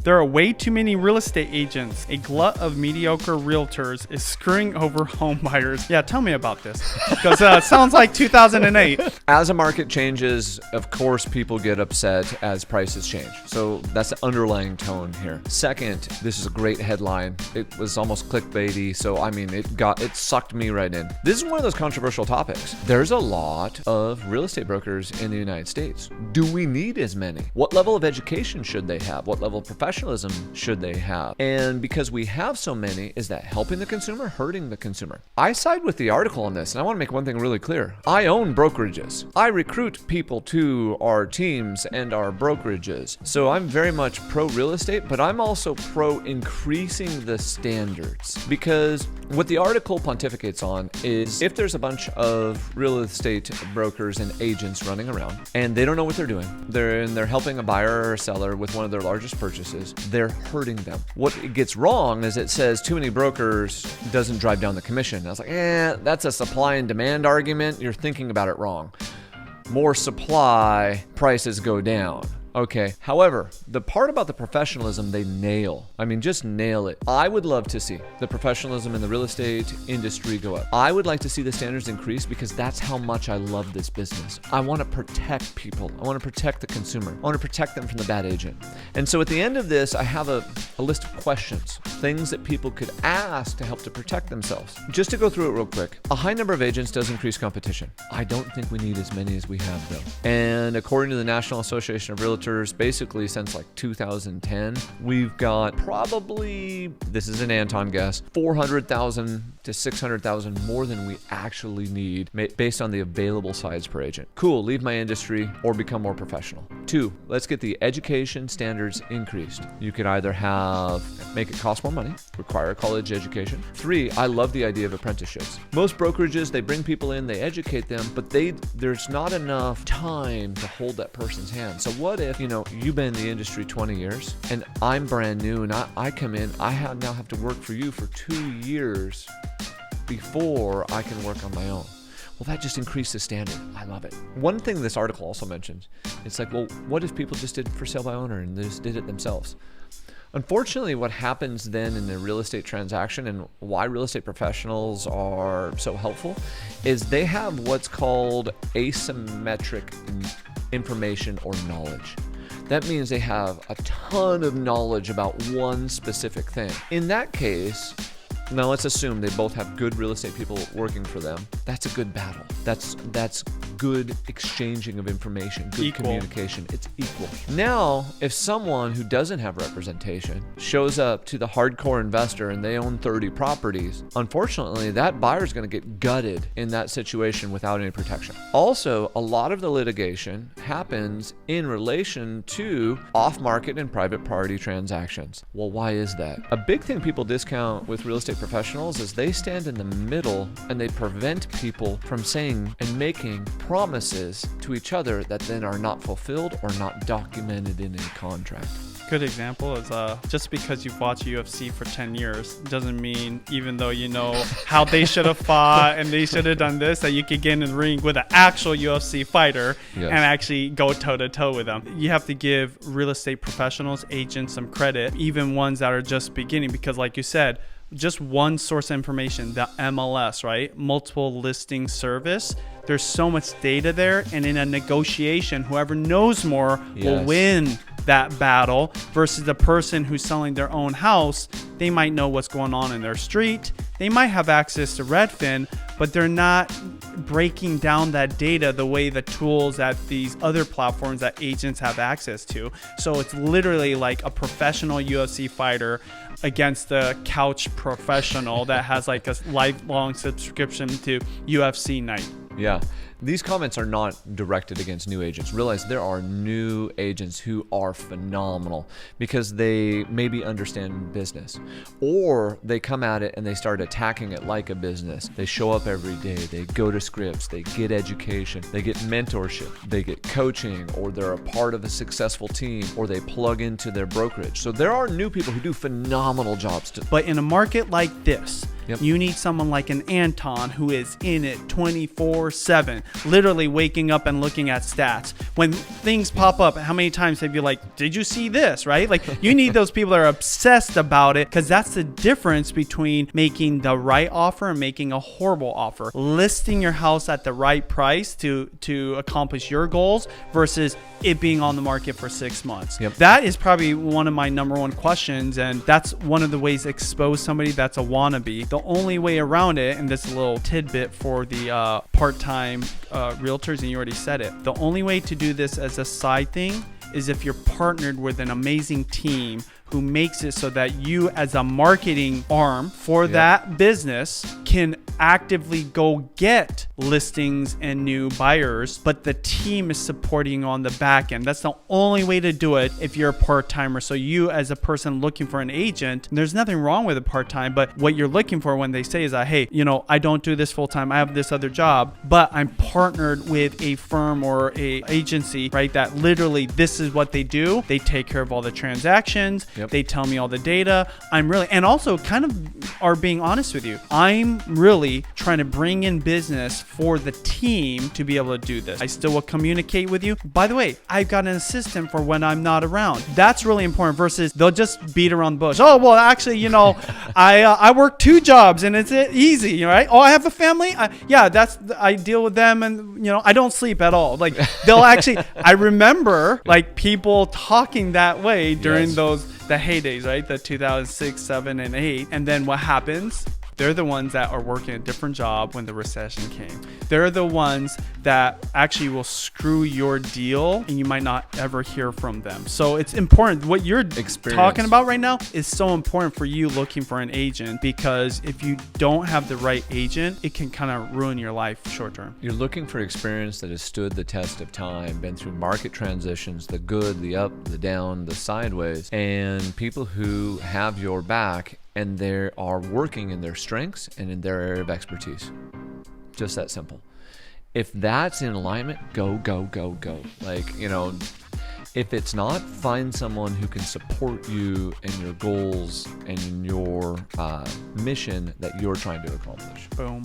There are way too many real estate agents. A glut of mediocre realtors is screwing over home buyers. Yeah, tell me about this, because it sounds like 2008. As a market changes, of course, people get upset as prices change. So that's the underlying tone here. Second, this is a great headline. It was almost clickbaity, so I mean, it sucked me right in. This is one of those controversial topics. There's a lot of real estate brokers in the United States. Do we need as many? What level of education should they have? What level of professionalism should they have? And because we have so many, is that helping the consumer, hurting the consumer? I side with the article on this, and I want to make one thing really clear. I own brokerages. I recruit people to our teams and our brokerages. So I'm very much pro real estate, but I'm also pro increasing the standards, because what the article pontificates on is if there's a bunch of real estate brokers and agents running around and they don't know what they're doing, they're helping a buyer or a seller with one of their largest purchases, they're hurting them. What it gets wrong is it says too many brokers doesn't drive down the commission. I was like, that's a supply and demand argument. You're thinking about it wrong. More supply, prices go down. Okay. However, the part about the professionalism, they nail. I mean, just nail it. I would love to see the professionalism in the real estate industry go up. I would like to see the standards increase, because that's how much I love this business. I want to protect people. I want to protect the consumer. I want to protect them from the bad agent. And so at the end of this, I have a list of questions, things that people could ask to help to protect themselves. Just to go through it real quick. A high number of agents does increase competition. I don't think we need as many as we have, though. And according to the National Association of Realtors, basically since like 2010, we've got probably, this is an Anton guess, 400,000 to 600,000 more than we actually need based on the available size per agent. Cool, leave my industry or become more professional. 2, let's get the education standards increased. You could either make it cost more money, require a college education. 3, I love the idea of apprenticeships. Most brokerages, they bring people in, they educate them, but there's not enough time to hold that person's hand. So what if, you've been in the industry 20 years and I'm brand new and I come in, now have to work for you for 2 years before I can work on my own. Well, that just increased the standard. I love it. One thing this article also mentions, it's like, well, what if people just did for sale by owner and they just did it themselves? Unfortunately, what happens then in the real estate transaction, and why real estate professionals are so helpful, is they have what's called asymmetric information or knowledge. That means they have a ton of knowledge about one specific thing. In that case, now let's assume they both have good real estate people working for them. That's a good battle. That's good exchanging of information, good communication. It's equal. Now, if someone who doesn't have representation shows up to the hardcore investor and they own 30 properties, unfortunately, that buyer is going to get gutted in that situation without any protection. Also, a lot of the litigation happens in relation to off-market and private party transactions. Well, why is that? A big thing people discount with real estate professionals is they stand in the middle and they prevent people from saying and making promises to each other that then are not fulfilled or not documented in a contract. Good example is just because you've watched UFC for 10 years doesn't mean, even though you know how they should have fought and they should have done this, that you could get in the ring with an actual UFC fighter and actually go toe-to-toe with them. You have to give real estate professionals, agents, some credit, even ones that are just beginning, because like you said, just one source of information, the MLS, right? Multiple listing service. There's so much data there. And in a negotiation, whoever knows more will win that battle versus the person who's selling their own house. They might know what's going on in their street. They might have access to Redfin, but they're not breaking down that data the way the tools that these other platforms that agents have access to. So it's literally like a professional UFC fighter against the couch professional that has like a lifelong subscription to UFC night. Yeah. These comments are not directed against new agents. Realize there are new agents who are phenomenal because they maybe understand business, or they come at it and they start attacking it like a business. They show up every day, they go to scripts, they get education, they get mentorship, they get coaching, or they're a part of a successful team, or they plug into their brokerage. So there are new people who do phenomenal jobs. But in a market like this, you need someone like an Anton who is in it 24/7. literally waking up and looking at stats. When things pop up, how many times have you like, did you see this, right? Like you need those people that are obsessed about it, because that's the difference between making the right offer and making a horrible offer. Listing your house at the right price to accomplish your goals versus it being on the market for 6 months. Yep. That is probably one of my number one questions, and that's one of the ways to expose somebody that's a wannabe. The only way around it, and this is a little tidbit for the part-time realtors, and you already said it, the only way to do this as a side thing is if you're partnered with an amazing team who makes it so that you, as a marketing arm for that business, can actively go get listings and new buyers, but the team is supporting you on the back end. That's the only way to do it if you're a part-timer. So you, as a person looking for an agent, there's nothing wrong with a part-time, but what you're looking for when they say is that, hey, you know, I don't do this full-time, I have this other job, but I'm partnered with a firm or a agency, right, that literally this is what they do. They take care of all the transactions. Yep. They tell me all the data. And also kind of are being honest with you. I'm really trying to bring in business for the team to be able to do this. I still will communicate with you. By the way, I've got an assistant for when I'm not around. That's really important versus they'll just beat around the bush. Oh, well, actually, you know, I work 2 jobs and it's easy, right? Oh, I have a family. I deal with them and, you know, I don't sleep at all. Like they'll actually, I remember like people talking that way during the heydays, right? The 2006, 7, and 8. And then what happens? They're the ones that are working a different job when the recession came. They're the ones that actually will screw your deal and you might not ever hear from them. So it's important. What you're talking about right now is so important for you looking for an agent, because if you don't have the right agent, it can kind of ruin your life short term. You're looking for experience that has stood the test of time, been through market transitions, the good, the up, the down, the sideways, and people who have your back and they are working in their strengths and in their area of expertise. Just that simple. If that's in alignment, go, go, go, go. Like, you know, if it's not, find someone who can support you in your goals and in your mission that you're trying to accomplish. Boom.